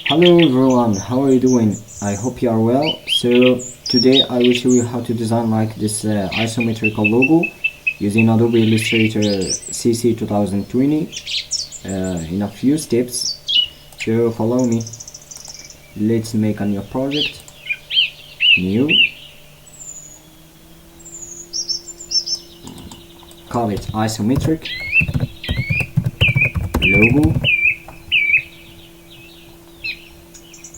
Hello everyone, how are you doing? I hope you are well. So today I will show you how to design like this isometrical logo using Adobe Illustrator CC 2020 in a few steps. So follow me. Let's make a new project. New. Call it isometric logo.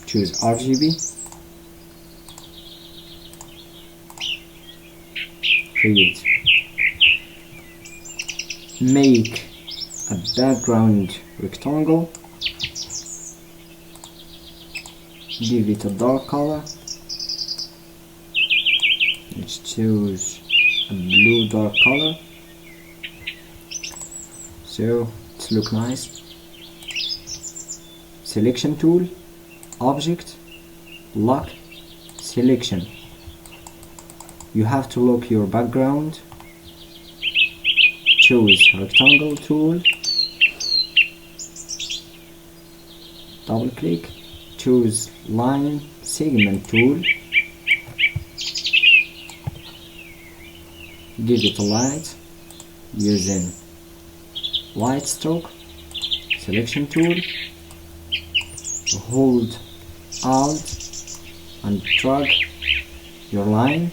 Choose RGB. Create. Make a background rectangle. Give it a dark color. Let's choose a blue dark color. So it looks nice. Selection tool. Object, lock, selection. You have to lock your background. Choose rectangle tool. Double click. Choose line segment tool. Give it a light using light stroke. Selection tool. Hold Alt and drag your line.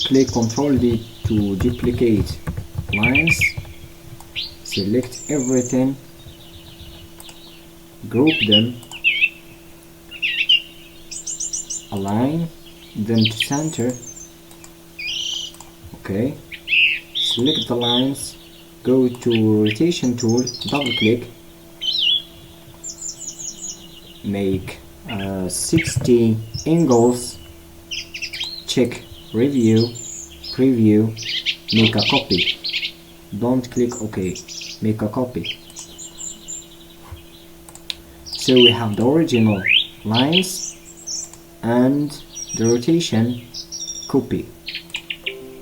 Click Ctrl D to duplicate lines. Select everything. Group them. Align them to center. Okay. Select the lines. Go to rotation tool. Double click. Make 60 angles. Check review, preview, make a copy. Don't click OK. Make a copy. So we have the original lines and the rotation. Copy.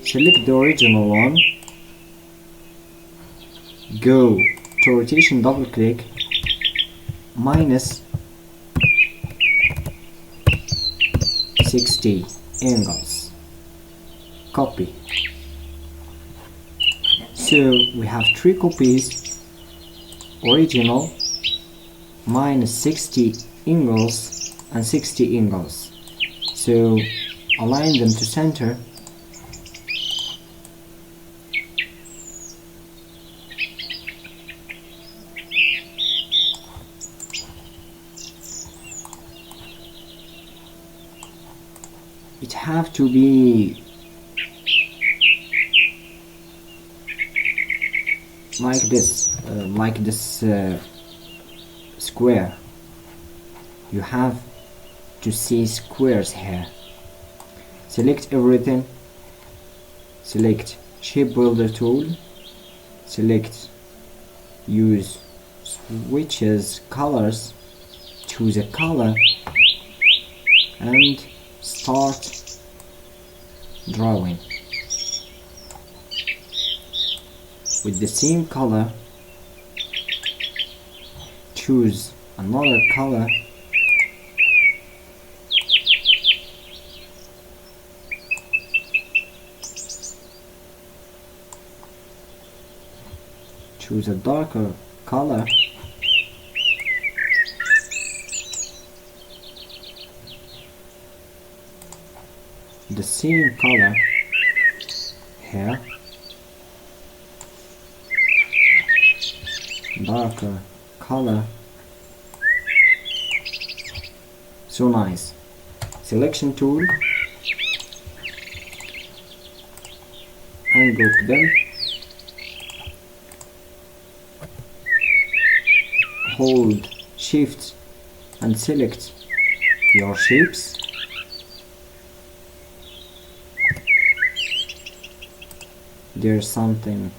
Select the original one. Go to rotation, double click, minus 60 angles. Copy. So we have three copies. Original, minus 60 angles and 60 angles. So align them to center. It have to be like this square. You have to see squares here. Select everything. Select shape builder tool. Select use switches colors. Choose a color and start drawing with the same color. Choose another color. Choose a darker color. The same color here, darker color. So nice. Selection tool and group them. Hold Shift and select your shapes. There's something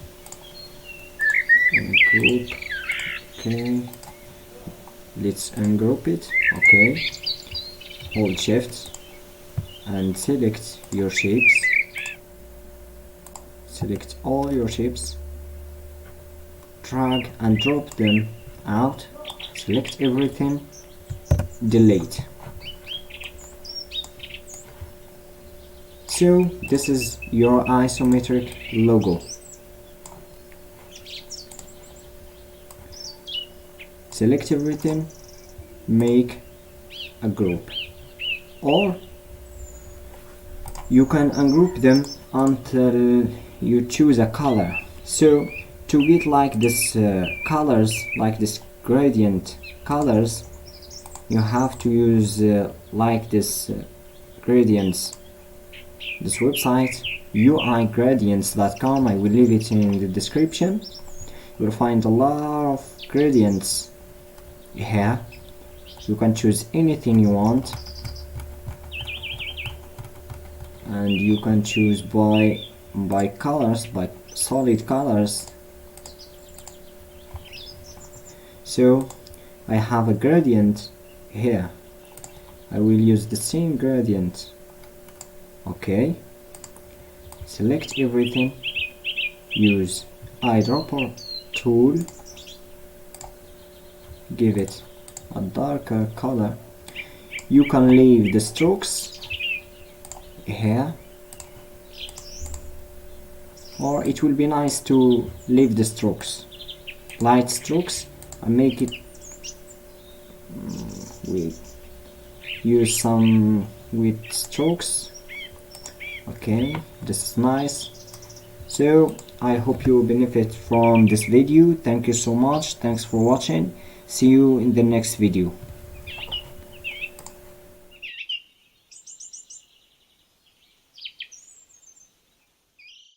in group. Okay, let's ungroup it. Okay, hold Shift and select your shapes. Select all your shapes, drag and drop them out select everything, delete. So this is your isometric logo. Select everything, make a group, or you can ungroup them until you choose a color. So to get like this colors, like this gradient colors, you have to use like this gradients. This website uigradients.com, I will leave it in the description. You will find a lot of gradients here. You can choose anything you want, and you can choose by colors, by solid colors. So I have a gradient here. I will use the same gradient. Okay, select everything, use eyedropper tool, give it a darker color. You can leave the strokes here, or it will be nice to leave the strokes, light strokes, and make it use some with strokes. Okay, this is nice. So I hope you benefit from this video. Thank you so much. Thanks for watching. See you in the next video.